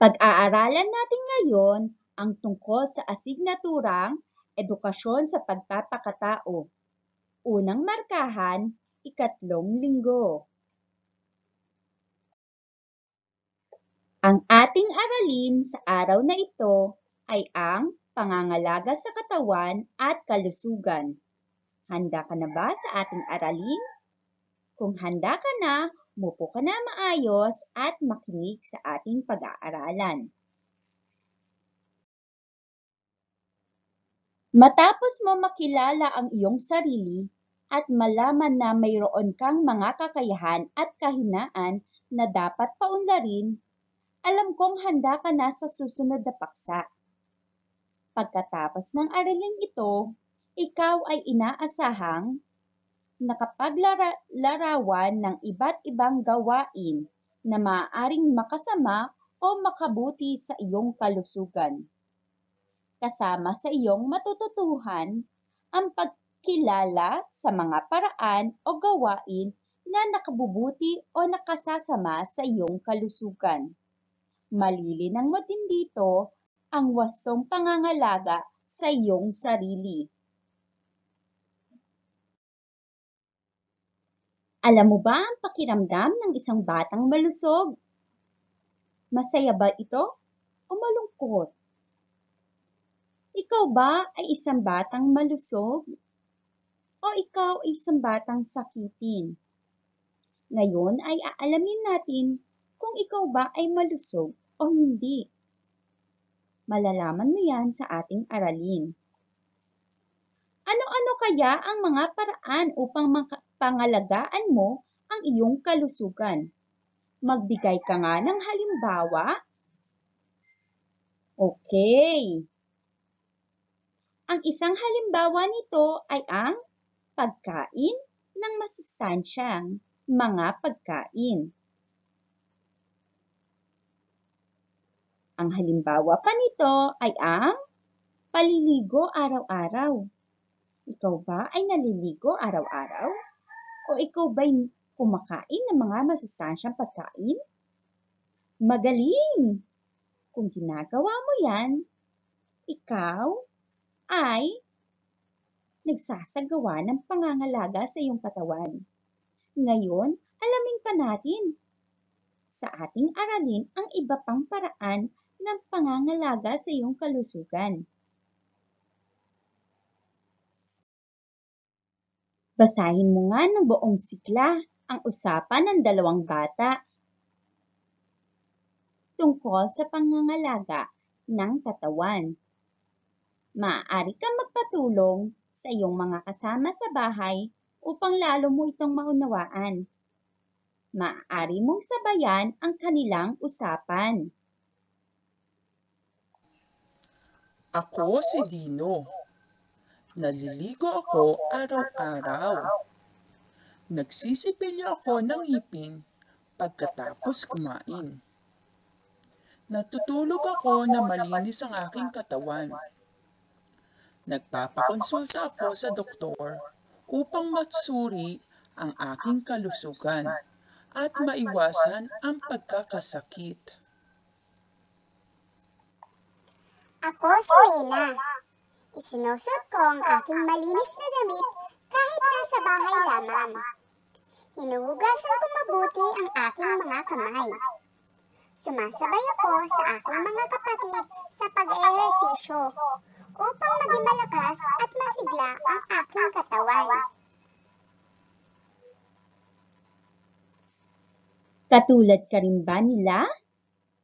Pag-aaralan natin ngayon ang tungkol sa asignaturang Edukasyon sa Pagpapakatao. Unang markahan, ikatlong linggo. Ang ating aralin sa araw na ito ay ang pangangalaga sa katawan at kalusugan. Handa ka na ba sa ating aralin? Kung handa ka na, umupo ka na maayos at makinig sa ating pag-aaralan. Matapos mo makilala ang iyong sarili at malaman na mayroon kang mga kakayahan at kahinaan na dapat paunlarin, alam kong handa ka na sa susunod na paksa. Pagkatapos ng aralin ito, ikaw ay inaasahang nakapaglarawan ng iba't ibang gawain na maaaring makasama o makabuti sa iyong kalusugan. Kasama sa iyong matututuhan ang pagkilala sa mga paraan o gawain na nakabubuti o nakasasama sa iyong kalusugan. Malilinang mo din dito ang wastong pangangalaga sa iyong sarili. Alam mo ba ang pakiramdam ng isang batang malusog? Masaya ba ito o malungkot? Ikaw ba ay isang batang malusog? O ikaw ay isang batang sakitin? Ngayon ay aalamin natin kung ikaw ba ay malusog o hindi. Malalaman mo yan sa ating aralin. Ano-ano kaya ang mga paraan upang pangalagaan mo ang iyong kalusugan? Magbigay ka nga ng halimbawa. Okay. Ang isang halimbawa nito ay ang pagkain ng masustansyang mga pagkain. Ang halimbawa pa nito ay ang paliligo araw-araw. Ikaw ba ay naliligo araw-araw? O ikaw ba'y kumakain ng mga masustansyang pagkain? Magaling! Kung ginagawa mo yan, ikaw ay nagsasagawa ng pangangalaga sa iyong katawan. Ngayon, alamin pa natin sa ating aralin ang iba pang paraan ng pangangalaga sa iyong kalusugan. Basahin mo nga ng buong sigla ang usapan ng dalawang bata tungkol sa pangangalaga ng katawan. Maaari kang magpatulong sa iyong mga kasama sa bahay upang lalo mo itong maunawaan. Maaari mong sabayan ang kanilang usapan. Ako si Dino. Naliligo ako araw-araw. Nagsisipilyo ako ng ngipin pagkatapos kumain. Natutulog ako na malinis ang aking katawan. Nagpapakonsulta ako sa doktor upang matsuri ang aking kalusugan at maiwasan ang pagkakasakit. Ako si Lena. Isinusot ko ang aking malinis na damit kahit nasa bahay lamang. Hinuhugasan ko mabuti ang aking mga kamay. Sumasabay ako sa aking mga kapatid sa pag-ehersisyo upang maging malakas at masigla ang aking katawan. Katulad ka rin ba nila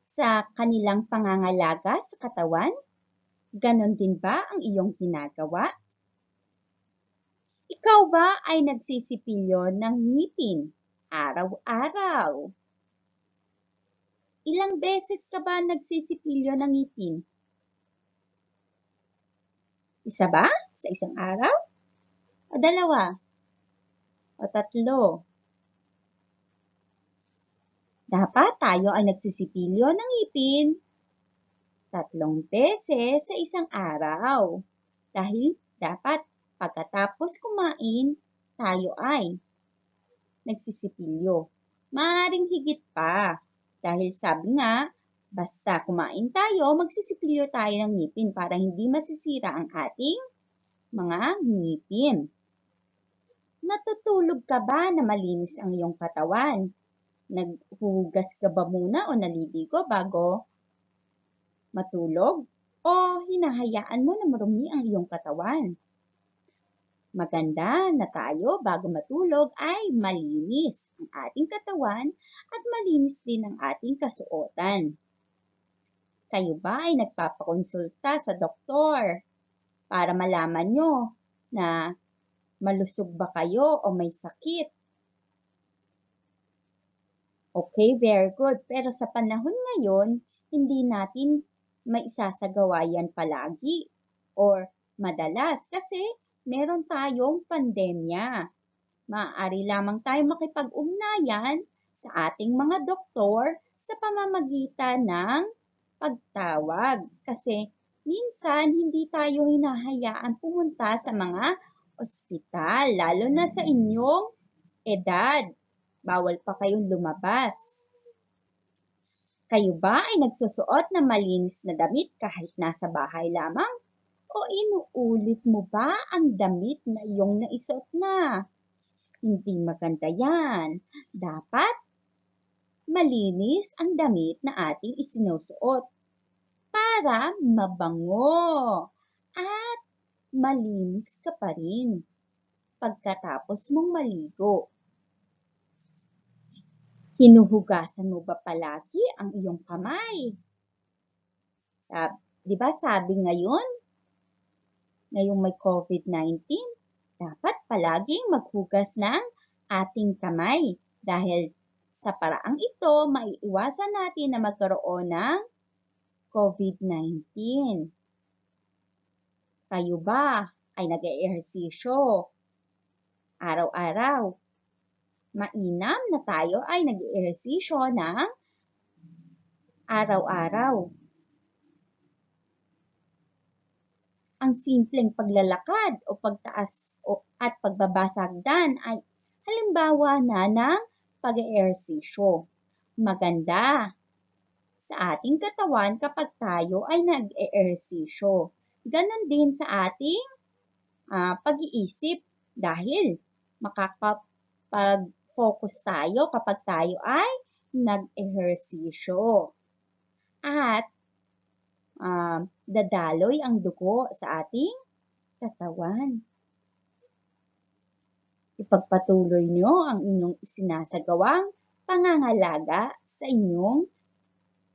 sa kanilang pangangalaga sa katawan? Ganon din ba ang iyong ginagawa? Ikaw ba ay nagsisipilyo ng ngipin araw-araw? Ilang beses ka ba nagsisipilyo ng ngipin? Isa ba? Sa isang araw? O dalawa? O tatlo? Dapat tayo ay nagsisipilyo ng ngipin 3 beses sa isang araw. Dahil dapat pagkatapos kumain, tayo ay nagsisipilyo. Maaaring higit pa. Dahil sabi nga, Basta kumain tayo, magsisipilyo tayo ng ngipin para hindi masisira ang ating mga ngipin. Natutulog ka ba na malinis ang iyong katawan? Naghuhugas ka ba muna o naliligo bago matulog? O hinahayaan mo na marumi ang iyong katawan? Maganda na tayo bago matulog ay malinis ang ating katawan at malinis din ang ating kasuotan. Kayo ba ay nagpapakonsulta sa doktor para malaman nyo na malusog ba kayo o may sakit? Okay, very good. Pero sa panahon ngayon, hindi natin maisasagawa yan palagi or madalas kasi meron tayong pandemya. Maaari lamang tayo makipag-ugnayan sa ating mga doktor sa pamamagitan ng pagtawag. Kasi minsan hindi tayo hinahayaan pumunta sa mga ospital, lalo na sa inyong edad. Bawal pa kayong lumabas. Kayo ba ay nagsusuot ng malinis na damit kahit nasa bahay lamang? O inuulit mo ba ang damit na iyong naisuot na? Hindi maganda yan. Dapat malinis ang damit na ating isinusuot para mabango at malinis ka pa rin pagkatapos mong maligo. Hinuhugasan mo ba palagi ang iyong kamay? Di ba sabi ngayong may COVID-19, dapat palaging maghugas ng ating kamay dahil sa paraang ito, maiiwasan natin na magkaroon ng COVID-19. Kayo ba ay nag-eehersisyo araw-araw? Mainam na tayo ay nag-eehersisyo ng araw-araw. Ang simpleng paglalakad o pagtaas at pagbaba sa hagdan ay halimbawa na ng pag-eehersisyo. Maganda sa ating katawan kapag tayo ay nag-eehersisyo. Ganon din sa ating pag-iisip dahil makakapag-focus tayo kapag tayo ay nag-ehersisyo. At dadaloy ang dugo sa ating katawan. Ipagpatuloy nyo ang inyong isinasagawang pangangalaga sa inyong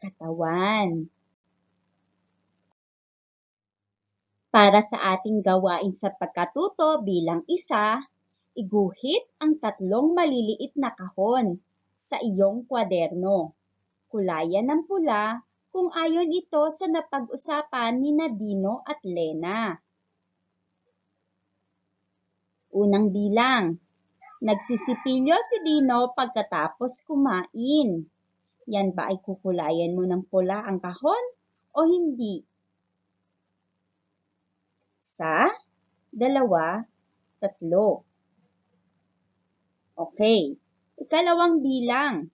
katawan. Para sa ating gawain sa pagkatuto bilang isa, iguhit ang 3 maliliit na kahon sa iyong kwaderno. Kulayan ng pula kung ayon ito sa napag-usapan ni Dino at Lena. Unang bilang, nagsisipilyo si Dino pagkatapos kumain. Yan ba ay kukulayan mo ng pula ang kahon o hindi? 1, 2, 3. Okay. Ikalawang bilang.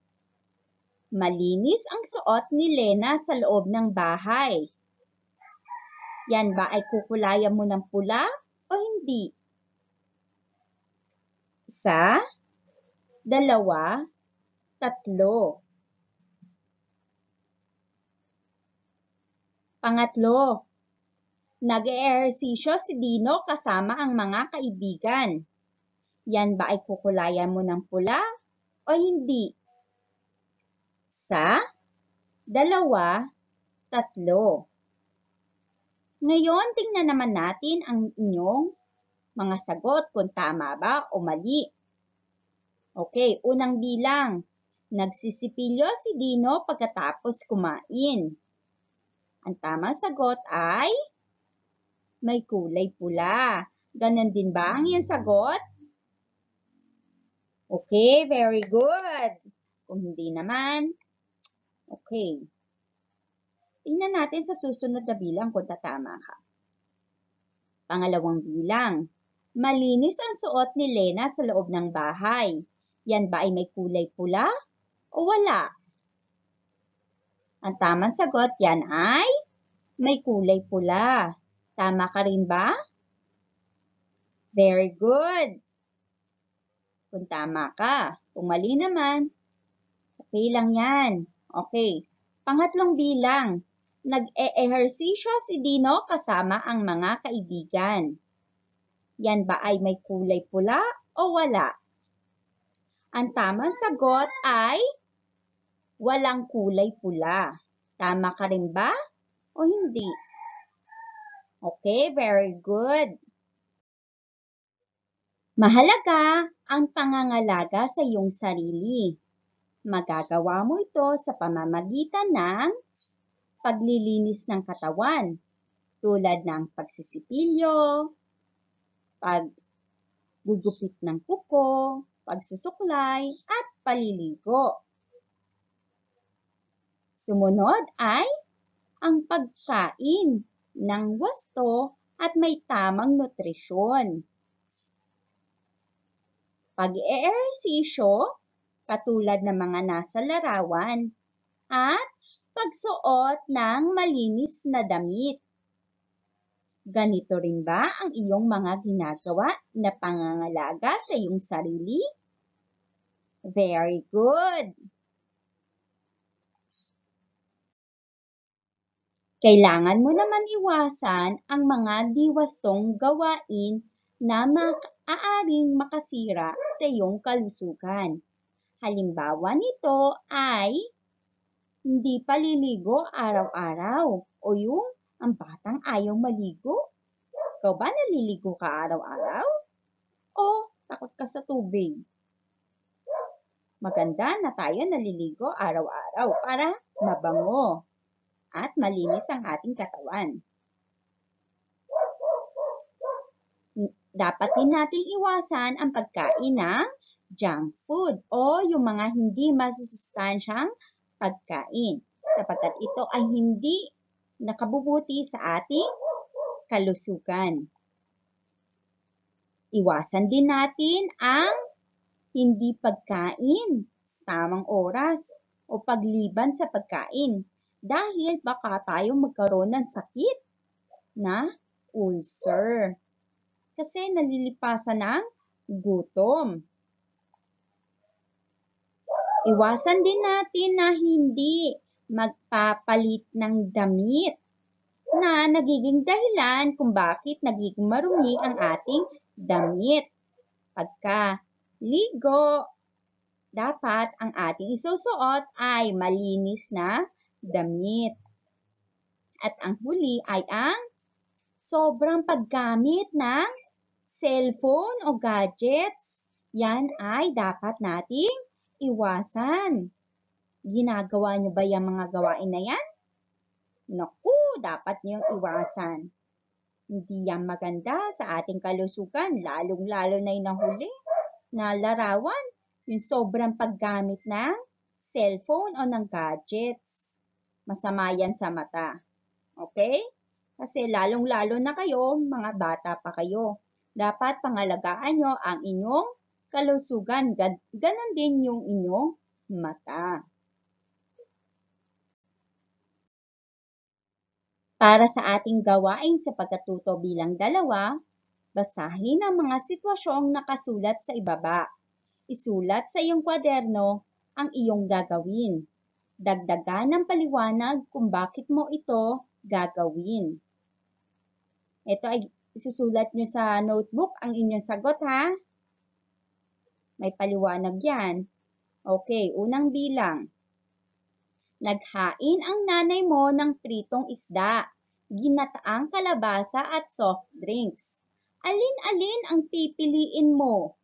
Malinis ang suot ni Lena sa loob ng bahay. Yan ba ay kukulayan mo ng pula o hindi? 1, 2, 3. Pangatlo, nag-eehersisyo si Dino kasama ang mga kaibigan. Yan ba ay kukulayan mo ng pula o hindi? 1, 2, 3. Ngayon, tingnan naman natin ang inyong mga sagot kung tama ba o mali. Okay, unang bilang. Nagsisipilyo si Dino pagkatapos kumain. Ang tamang sagot ay may kulay pula. Ganon din ba ang iyong sagot? Okay, very good. Kung hindi naman, okay. Tingnan natin sa susunod na bilang kung tatama ka. Pangalawang bilang. Malinis ang suot ni Lena sa loob ng bahay. Yan ba ay may kulay pula o wala? Ang tamang sagot yan ay may kulay pula. Tama ka rin ba? Very good. Kung tama ka. Kung mali naman, okay lang yan. Okay. Pangatlong bilang. Nag-e-ehersisyo si Dino kasama ang mga kaibigan. Yan ba ay may kulay pula o wala? Ang tamang sagot ay walang kulay pula. Tama ka rin ba o hindi? Okay, very good. Mahalaga ang pangangalaga sa iyong sarili. Magagawa mo ito sa pamamagitan ng paglilinis ng katawan, tulad ng pagsisipilyo, paggugupit ng kuko, pagsusuklay, at paliligo. Sumunod ay ang pagkain ng wasto at may tamang nutrisyon. Pag-eehersisyo, katulad ng mga nasa larawan, at pagsuot ng malinis na damit. Ganito rin ba ang iyong mga ginagawa na pangangalaga sa iyong sarili? Very good! Kailangan mo naman iwasan ang mga diwastong gawain na maaaring makasira sa iyong kalusugan. Halimbawa nito ay hindi paliligo araw-araw o yung ang batang ayaw maligo. Ikaw ba naliligo ka araw-araw? O takot ka sa tubig? Maganda na tayo naliligo araw-araw para mabango at malinis ang ating katawan. Dapat din nating iwasan ang pagkain ng junk food o yung mga hindi masusustansyang pagkain sapagkat ito ay hindi nakabubuti sa ating kalusugan. Iwasan din natin ang hindi pagkain sa tamang oras o pagliban sa pagkain dahil baka tayo magkaroon ng sakit na ulcer kasi nalilipasan ng gutom. Iwasan din natin na hindi magpapalit ng damit na nagiging dahilan kung bakit nagiging marumi ang ating damit. Pagka-ligo, dapat ang ating isusuot ay malinis na damit. At ang huli ay ang sobrang paggamit ng cellphone o gadgets. Yan ay dapat nating iwasan. Ginagawa niyo ba yung mga gawain na yan? Naku, dapat niyong iwasan. Hindi yan maganda sa ating kalusugan, lalong-lalo na yung nahuli na larawan, yung sobrang paggamit ng cellphone o ng gadgets. Masama yan sa mata. Okay? Kasi lalong-lalo na kayo, mga bata pa kayo. Dapat pangalagaan nyo ang inyong kalusugan. Ganon din yung inyong mata. Para sa ating gawain sa pagkatuto bilang 2, basahin ang mga sitwasyong nakasulat sa ibaba. Isulat sa iyong kwaderno ang iyong gagawin. Dagdagan ng paliwanag kung bakit mo ito gagawin. Ito ay isusulat nyo sa notebook ang inyong sagot ha. May paliwanag yan. Okay, unang bilang. Naghain ang nanay mo ng pritong isda, ginataang kalabasa at soft drinks. Alin-alin ang pipiliin mo?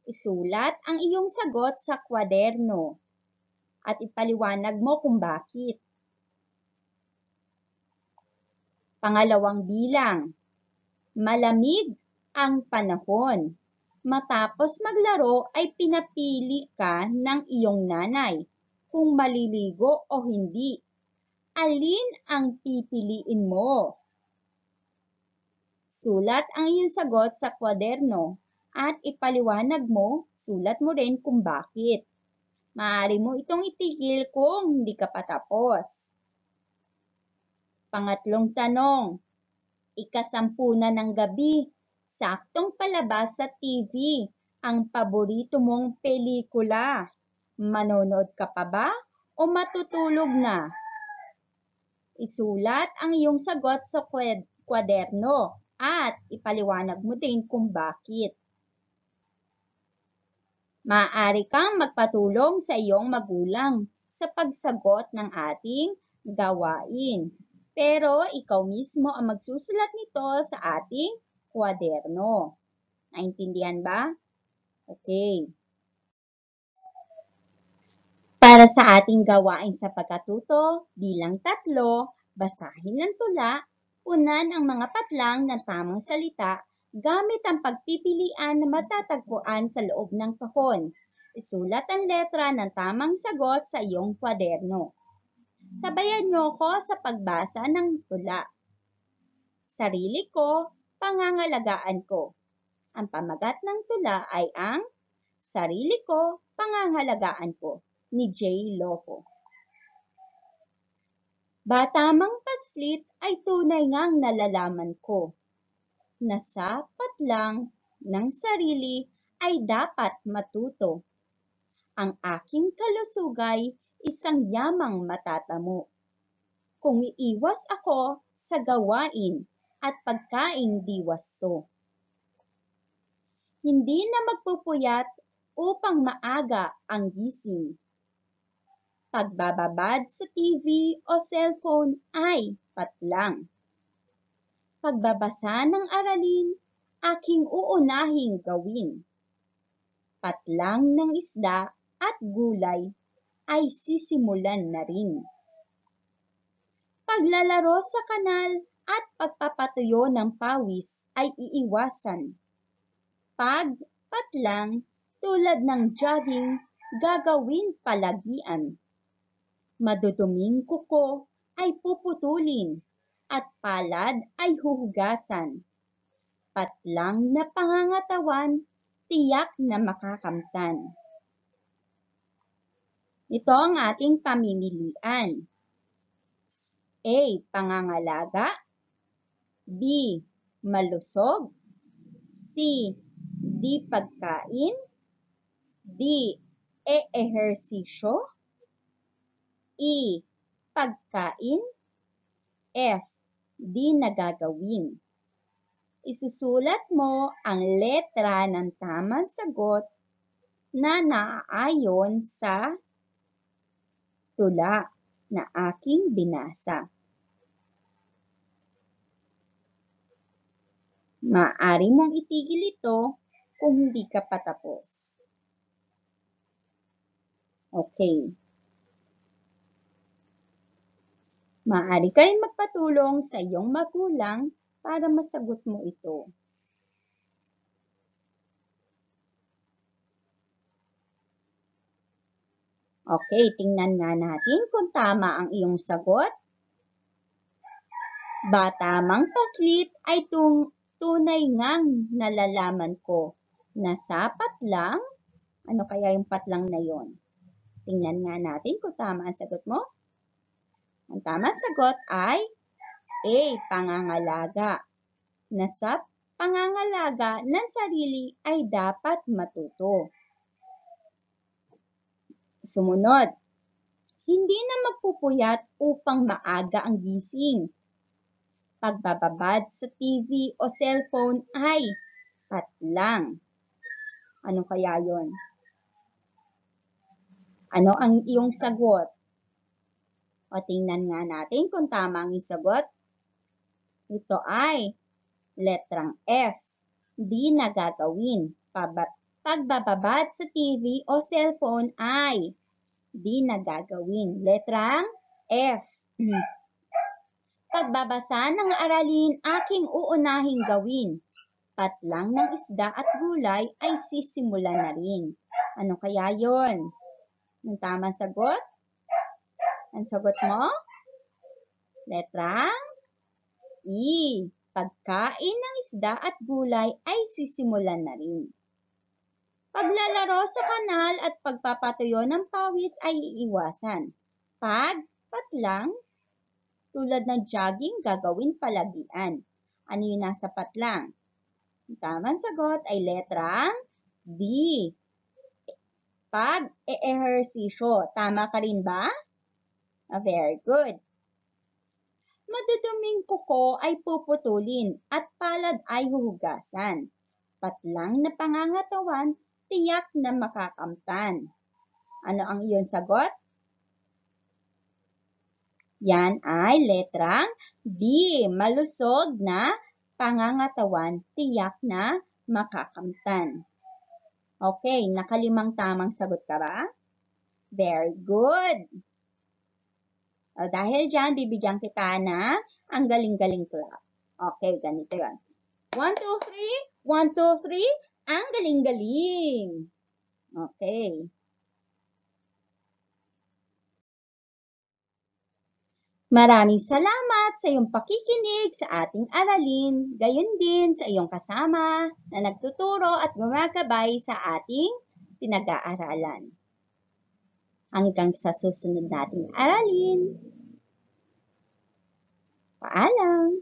Isulat ang iyong sagot sa kwaderno at ipaliwanag mo kung bakit. Pangalawang bilang. Malamig ang panahon. Matapos maglaro ay pinapili ka ng iyong nanay kung maliligo o hindi. Alin ang pipiliin mo? Sulat ang iyong sagot sa kwaderno at ipaliwanag mo, sulat mo rin kung bakit. Maaari mo itong itigil kung hindi ka pa tapos. Pangatlong tanong, ika-10 na ng gabi, saktong palabas sa TV ang paborito mong pelikula. Manonood ka pa ba o matutulog na? Isulat ang iyong sagot sa kwaderno at ipaliwanag mo din kung bakit. Maaari kang magpatulong sa iyong magulang sa pagsagot ng ating gawain. Pero ikaw mismo ang magsusulat nito sa ating kwaderno. Naintindihan ba? Okay. Para sa ating gawain sa pagkatuto, bilang 3, basahin ang tula, punan ang mga patlang ng tamang salita gamit ang pagpipilian na matatagpuan sa loob ng kahon. Isulat ang letra ng tamang sagot sa iyong kwaderno. Sabayan niyo ko sa pagbasa ng tula. Sarili ko, pangangalagaan ko. Ang pamagat ng tula ay ang Sarili ko, pangangalagaan ko ni J. Lopo. Batamang paslit ay tunay ngang nalalaman ko na sa patlang ng sarili ay dapat matuto. Ang aking kalusugay isang yamang matatamo. Kung iiwas ako sa gawain at pagkaing di wasto. Hindi na magpupuyat upang maaga ang gising. Pagbababad sa TV o cellphone ay patlang. Pagbabasa ng aralin, aking uunahing gawin. Patlang ng isda at gulay ay sisimulan na rin. Paglalaro sa kanal at pagpapatuyo ng pawis ay iiwasan. Pagpatlang tulad ng jogging, gagawin palagian. Maduduming kuko ay puputulin at palad ay huhugasan. Patlang na pangangatawan, tiyak na makakamtan. Ito ang ating pamimilian. A. Pangangalaga. B. Malusog. C. Di pagkain. D. Ehersisyo. E. Pagkain. F. Di nagagawin. Isusulat mo ang letra ng tamang sagot na naaayon sa tula na aking binasa. Maaari mong itigil ito kung hindi ka pa tapos. Okay. Maaari ka rin magpatulong sa iyong magulang para masagot mo ito. Okay, tingnan nga natin kung tama ang iyong sagot. Batamang paslit ay tunay ngang nalalaman ko na sa patlang, ano kaya yung patlang na yon? Tingnan nga natin kung tama ang sagot mo. Ang tamang sagot ay A. Pangangalaga. Na sa pangangalaga ng sarili ay dapat matuto. Sumunod, hindi na magpupuyat upang maaga ang gising. Pagbababad sa TV o cellphone ay patlang. Ano kaya yon? Ano ang iyong sagot? O tingnan nga natin kung tama ang sagot. Ito ay letrang F. Di nagagawin. Pagbababad sa TV o cellphone ay di nagagawin. Letrang F. Pagbabasa ng aralin, aking uunahing gawin. Patlang ng isda at gulay ay sisimulan na rin. Ano kaya yon? Ang tamang sagot? Ang sagot mo? Letrang E. Pagkain ng isda at gulay ay sisimulan na rin. Paglalaro sa kanal at pagpapatuyo ng pawis ay iiwasan. Patlang, tulad ng jogging, gagawin palagian. Ano yung nasa patlang? Ang tamang sagot ay letrang D. Pag-ehersisyo. Tama ka rin ba? Very good. Maduduming kuko ay puputulin at palad ay huhugasan. Patlang na pangangatawan, tiyak na makakamtan. Ano ang iyong sagot? Yan ay letrang D. Malusog na pangangatawan, tiyak na makakamtan. Okay, nakalimang tamang sagot ka ba? Very good. Dahil dyan, bibigyan kita na ang galing-galing clap. Okay, ganito yan. 1, 2, 3. 1, 2, 3. Ang galing-galing. Okay. Maraming salamat sa iyong pakikinig sa ating aralin, gayon din sa iyong kasama na nagtuturo at gumagabay sa ating pinag-aaralan. Hanggang sa susunod nating aralin. Paalam!